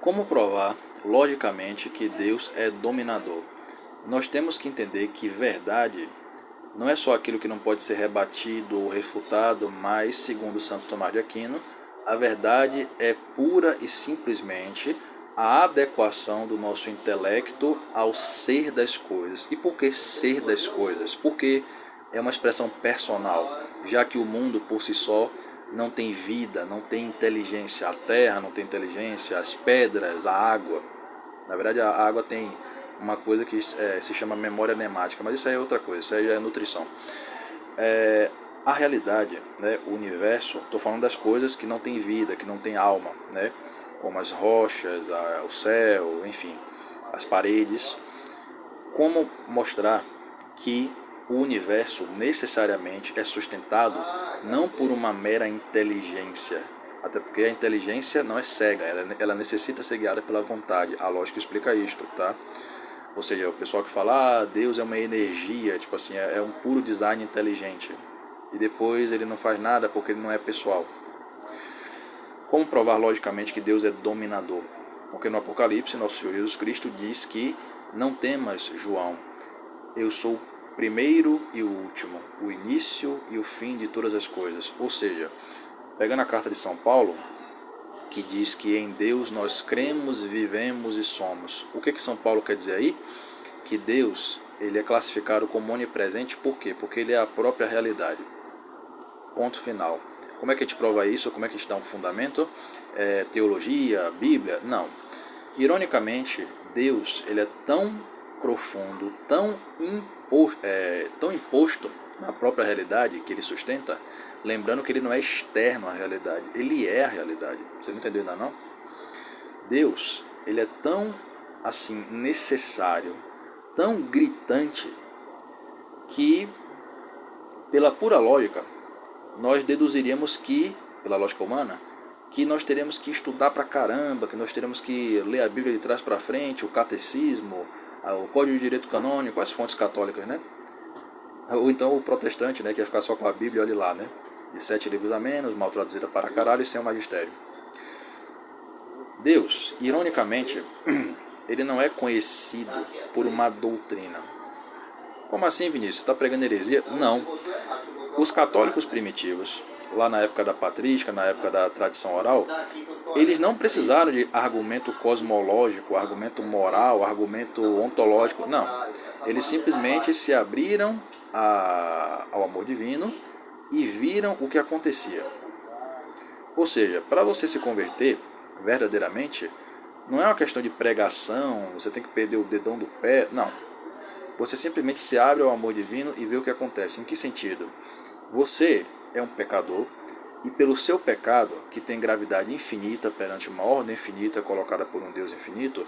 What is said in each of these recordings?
Como provar, logicamente, que Deus é dominador? Nós temos que entender que verdade não é só aquilo que não pode ser rebatido ou refutado, mas, segundo Santo Tomás de Aquino, a verdade é pura e simplesmente a adequação do nosso intelecto ao ser das coisas. E por que ser das coisas? Porque é uma expressão personal, já que o mundo por si só não tem vida, não tem inteligência. A terra não tem inteligência, as pedras, a água. Na verdade, a água tem uma coisa que se chama memória nemática, mas isso aí é outra coisa, isso aí já é nutrição. A realidade, né, o universo, estou falando das coisas que não têm vida, que não têm alma, né, como as rochas, o céu, enfim, as paredes. Como mostrar que o universo necessariamente é sustentado não por uma mera inteligência, até porque a inteligência não é cega, ela necessita ser guiada pela vontade. A lógica explica isto, tá? Ou seja, o pessoal que fala, Deus é uma energia, tipo assim, é um puro design inteligente. E depois ele não faz nada porque ele não é pessoal. Como provar logicamente que Deus é dominador? Porque no Apocalipse, nosso Senhor Jesus Cristo diz que não temas, João, eu sou o primeiro e o último, o início e o fim de todas as coisas. Ou seja, pegando a carta de São Paulo, que diz que em Deus nós cremos, vivemos e somos. O que São Paulo quer dizer aí? Que Deus, ele é classificado como onipresente, por quê? Porque ele é a própria realidade. Ponto final. Como é que a gente prova isso? Como é que a gente dá um fundamento? Teologia, Bíblia? Não. Ironicamente, Deus, ele é tão profundo, tão imposto na própria realidade que ele sustenta, lembrando que ele não é externo à realidade, ele é a realidade. Você não entendeu ainda não? Deus, ele é tão assim necessário, tão gritante, que pela pura lógica nós deduziríamos que, pela lógica humana, que nós teremos que estudar pra caramba, que nós teremos que ler a Bíblia de trás para frente, o catecismo, o Código de Direito Canônico, as fontes católicas, né? Ou então o protestante, né, que ia ficar só com a Bíblia, olha lá, né? De 7 livros a menos, mal traduzida para caralho e sem o magistério. Deus, ironicamente, ele não é conhecido por uma doutrina. Como assim, Vinícius? Você está pregando heresia? Não. Os católicos primitivos, lá na época da patrística, na época da tradição oral, eles não precisaram de argumento cosmológico, argumento moral, argumento ontológico, não. Eles simplesmente se abriram ao amor divino e viram o que acontecia. Ou seja, para você se converter verdadeiramente, não é uma questão de pregação, você tem que perder o dedão do pé, não. Você simplesmente se abre ao amor divino e vê o que acontece. Em que sentido? Você é um pecador e pelo seu pecado, que tem gravidade infinita perante uma ordem infinita colocada por um Deus infinito,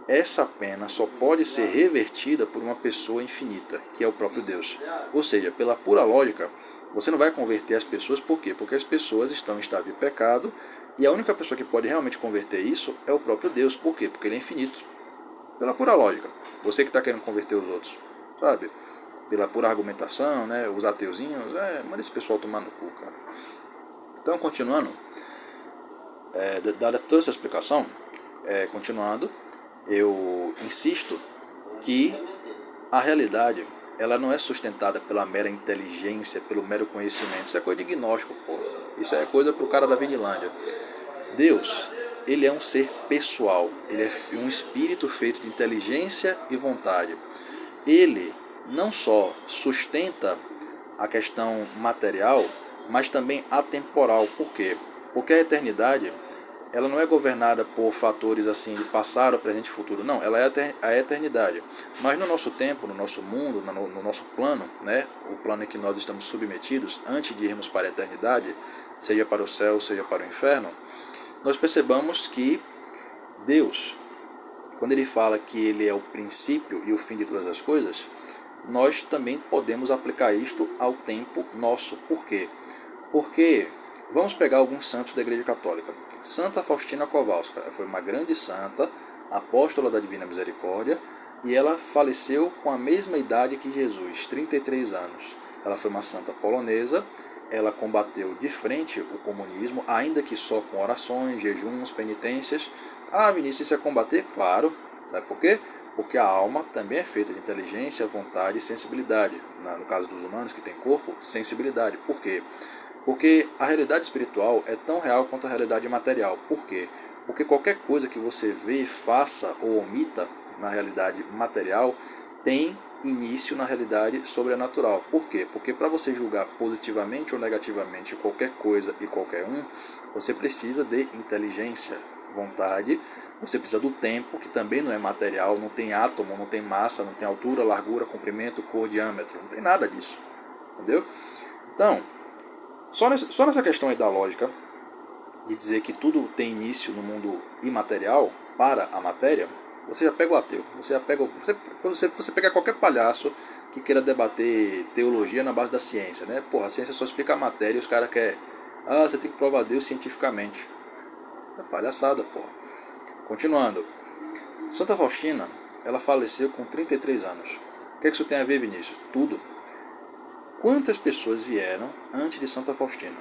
essa pena só pode ser revertida por uma pessoa infinita, que é o próprio Deus. Ou seja, pela pura lógica, você não vai converter as pessoas, por quê? Porque as pessoas estão em estado de pecado e a única pessoa que pode realmente converter isso é o próprio Deus. Por quê? Porque ele é infinito. Pela pura lógica. Você que está querendo converter os outros, sabe? Pela pura argumentação, né? Os ateuzinhos, manda esse pessoal tomar no cu, cara. Então, continuando, dada toda essa explicação, continuando, eu insisto que a realidade, ela não é sustentada pela mera inteligência, pelo mero conhecimento. Isso é coisa de gnóstico, pô. Isso é coisa pro cara da Vinilândia. Deus, ele é um ser pessoal, ele é um espírito feito de inteligência e vontade. Ele não só sustenta a questão material, mas também atemporal. Por quê? Porque a eternidade, ela não é governada por fatores assim de passado, presente e futuro. Não, ela é a eternidade. Mas no nosso tempo, no nosso mundo, no nosso plano, né, o plano em que nós estamos submetidos, antes de irmos para a eternidade, seja para o céu, seja para o inferno, nós percebamos que Deus, quando ele fala que ele é o princípio e o fim de todas as coisas, nós também podemos aplicar isto ao tempo nosso. Por quê? Porque, vamos pegar alguns santos da Igreja Católica. Santa Faustina Kowalska foi uma grande santa, apóstola da Divina Misericórdia, e ela faleceu com a mesma idade que Jesus, 33 anos. Ela foi uma santa polonesa, ela combateu de frente o comunismo, ainda que só com orações, jejuns, penitências. Ah, Vinícius, isso é combater? Claro. Sabe por quê? Porque a alma também é feita de inteligência, vontade e sensibilidade. No caso dos humanos que têm corpo, sensibilidade. Por quê? Porque a realidade espiritual é tão real quanto a realidade material. Por quê? Porque qualquer coisa que você vê, faça ou omita na realidade material tem início na realidade sobrenatural. Por quê? Porque para você julgar positivamente ou negativamente qualquer coisa e qualquer um, você precisa de inteligência, vontade, você precisa do tempo, que também não é material, não tem átomo, não tem massa, não tem altura, largura, comprimento, cor, diâmetro, não tem nada disso. Entendeu? Então, só nessa questão aí da lógica, de dizer que tudo tem início no mundo imaterial para a matéria, você já pega o ateu, você pega qualquer palhaço que queira debater teologia na base da ciência, né? Porra, a ciência só explica a matéria e os caras querem, você tem que provar Deus cientificamente. É palhaçada, porra. Continuando, Santa Faustina, ela faleceu com 33 anos. O que é que isso tem a ver, Vinícius? Tudo. Quantas pessoas vieram antes de Santa Faustina?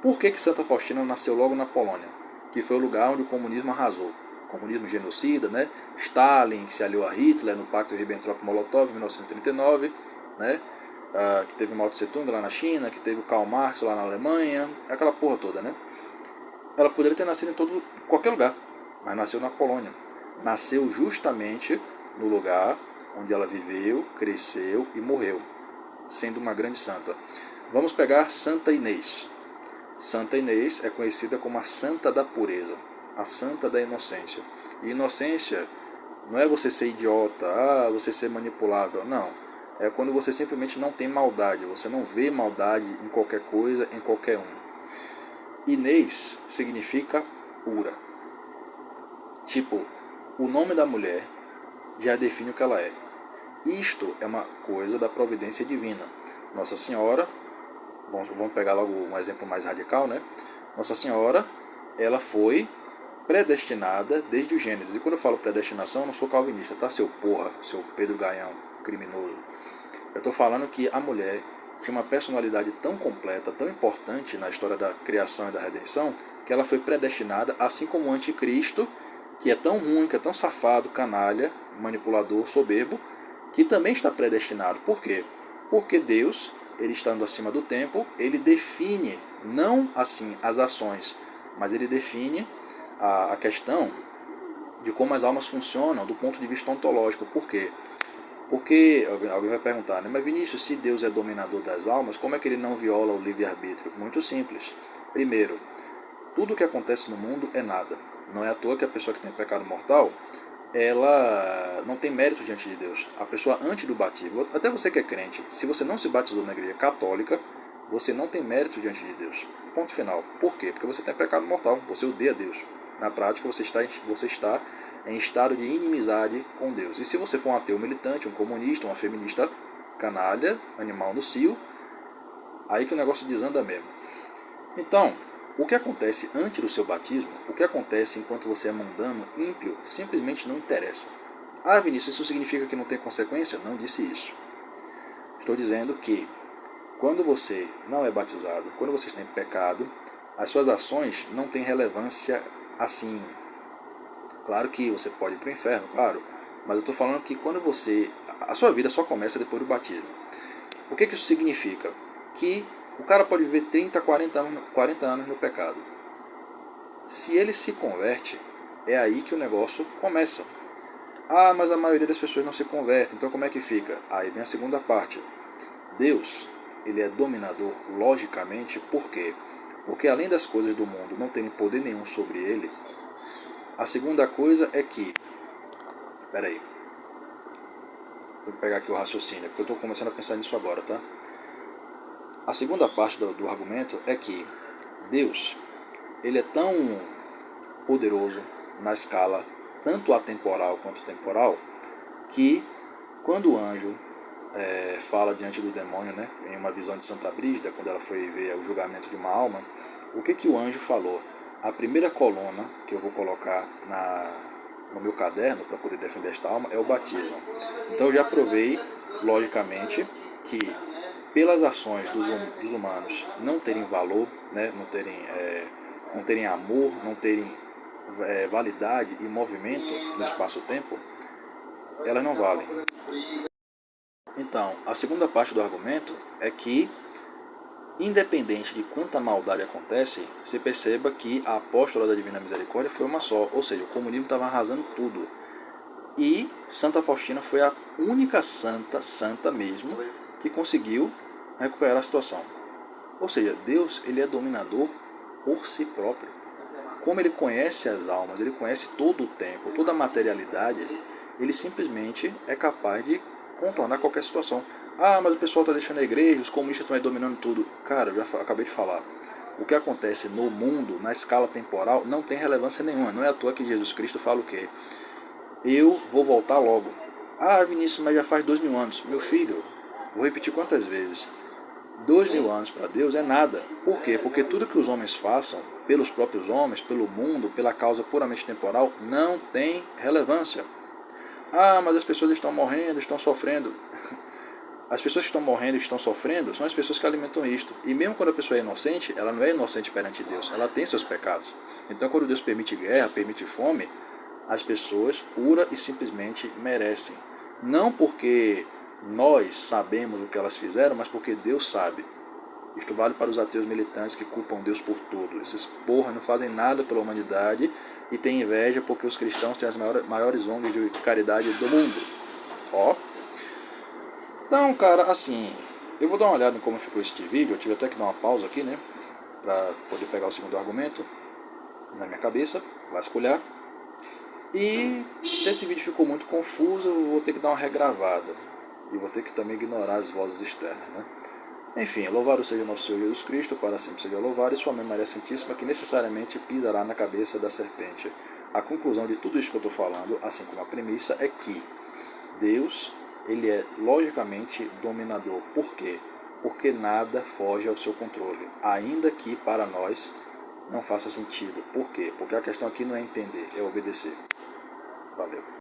Por que Santa Faustina nasceu logo na Polônia, que foi o lugar onde o comunismo arrasou? Comunismo genocida, né? Stalin, que se aliou a Hitler no Pacto Ribbentrop-Molotov em 1939, né? Que teve Mao Tse Tung lá na China, que teve o Karl Marx lá na Alemanha, aquela porra toda, né? Ela poderia ter nascido em qualquer lugar, mas nasceu na Polônia. Nasceu justamente no lugar onde ela viveu, cresceu e morreu, sendo uma grande santa. Vamos pegar Santa Inês. Santa Inês é conhecida como a santa da pureza, a santa da inocência. E inocência não é você ser idiota, você ser manipulável, não. É quando você simplesmente não tem maldade, você não vê maldade em qualquer coisa, em qualquer um. Inês significa pura. Tipo, o nome da mulher já define o que ela é. Isto é uma coisa da providência divina. Nossa Senhora, vamos pegar logo um exemplo mais radical, né? Nossa Senhora, ela foi predestinada desde o Gênesis. E quando eu falo predestinação, eu não sou calvinista, tá? Seu porra, seu Pedro Gaião, criminoso. Eu estou falando que a mulher tinha uma personalidade tão completa, tão importante na história da criação e da redenção, que ela foi predestinada, assim como o anticristo, que é tão ruim, que é tão safado, canalha, manipulador, soberbo, que também está predestinado. Por quê? Porque Deus, ele estando acima do tempo, ele define, não assim as ações, mas ele define a questão de como as almas funcionam do ponto de vista ontológico. Por quê? Porque alguém vai perguntar, né? Mas Vinícius, se Deus é dominador das almas, como é que ele não viola o livre-arbítrio? Muito simples. Primeiro, tudo o que acontece no mundo é nada. Não é à toa que a pessoa que tem pecado mortal, ela não tem mérito diante de Deus. A pessoa antes do batismo, até você que é crente, se você não se batizou na igreja católica, você não tem mérito diante de Deus. Ponto final. Por quê? Porque você tem pecado mortal, você odeia Deus. Na prática, você está em estado de inimizade com Deus. E se você for um ateu militante, um comunista, uma feminista canalha, animal no cio, aí que o negócio desanda mesmo. Então, o que acontece antes do seu batismo, o que acontece enquanto você é mundano, ímpio, simplesmente não interessa. Vinícius, isso significa que não tem consequência? Não disse isso. Estou dizendo que quando você não é batizado, quando você está em pecado, as suas ações não têm relevância assim. Claro que você pode ir para o inferno, claro, mas eu estou falando que quando a sua vida só começa depois do batismo. O que isso significa? Que o cara pode viver 30, 40 anos no pecado. Se ele se converte, é aí que o negócio começa. Mas a maioria das pessoas não se converte, então como é que fica? Aí vem a segunda parte. Deus, ele é dominador logicamente, por quê? Porque além das coisas do mundo não terem poder nenhum sobre ele, a segunda coisa é que... Peraí. Vou pegar aqui o raciocínio, porque eu estou começando a pensar nisso agora, tá? A segunda parte do argumento é que Deus, ele é tão poderoso na escala tanto atemporal quanto temporal, que quando o anjo fala diante do demônio, né, em uma visão de Santa Brígida, quando ela foi ver o julgamento de uma alma, o que o anjo falou? A primeira coluna que eu vou colocar no meu caderno para poder defender esta alma é o batismo. Então eu já provei, logicamente, que pelas ações dos humanos não terem valor, né, não terem amor, não terem validade e movimento no espaço-tempo, elas não valem. Então, a segunda parte do argumento é que, independente de quanta maldade acontece, você perceba que a apóstola da Divina Misericórdia foi uma só, ou seja, o comunismo estava arrasando tudo. E Santa Faustina foi a única santa mesmo, que conseguiu recuperar a situação. Ou seja, Deus, ele é dominador por si próprio. Como ele conhece as almas, ele conhece todo o tempo, toda a materialidade, ele simplesmente é capaz de contornar qualquer situação. Ah, mas o pessoal está deixando a igreja, os comunistas estão aí dominando tudo. Cara, eu já acabei de falar. O que acontece no mundo, na escala temporal, não tem relevância nenhuma. Não é à toa que Jesus Cristo fala o quê? Eu vou voltar logo. Ah, Vinícius, mas já faz 2000 anos. Meu filho, vou repetir quantas vezes. 2000 anos para Deus é nada. Por quê? Porque tudo que os homens façam, pelos próprios homens, pelo mundo, pela causa puramente temporal, não tem relevância. Ah, mas as pessoas estão morrendo, estão sofrendo. As pessoas que estão morrendo e estão sofrendo são as pessoas que alimentam isto. E mesmo quando a pessoa é inocente, ela não é inocente perante Deus, ela tem seus pecados. Então quando Deus permite guerra, permite fome, as pessoas pura e simplesmente merecem. Não porque nós sabemos o que elas fizeram, mas porque Deus sabe. Isto vale para os ateus militantes que culpam Deus por tudo. Esses porra não fazem nada pela humanidade e têm inveja porque os cristãos têm as maiores ONGs de caridade do mundo. Ó. Então, cara, assim, eu vou dar uma olhada em como ficou este vídeo. Eu tive até que dar uma pausa aqui, né, para poder pegar o segundo argumento na minha cabeça, vasculhar. E se esse vídeo ficou muito confuso, eu vou ter que dar uma regravada. E vou ter que também ignorar as vozes externas, né? Enfim, louvado seja nosso Senhor Jesus Cristo, para sempre seja louvado, e sua mãe Maria Santíssima, que necessariamente pisará na cabeça da serpente. A conclusão de tudo isso que eu estou falando, assim como a premissa, é que Deus, ele é logicamente dominador. Por quê? Porque nada foge ao seu controle, ainda que para nós não faça sentido. Por quê? Porque a questão aqui não é entender, é obedecer. Valeu.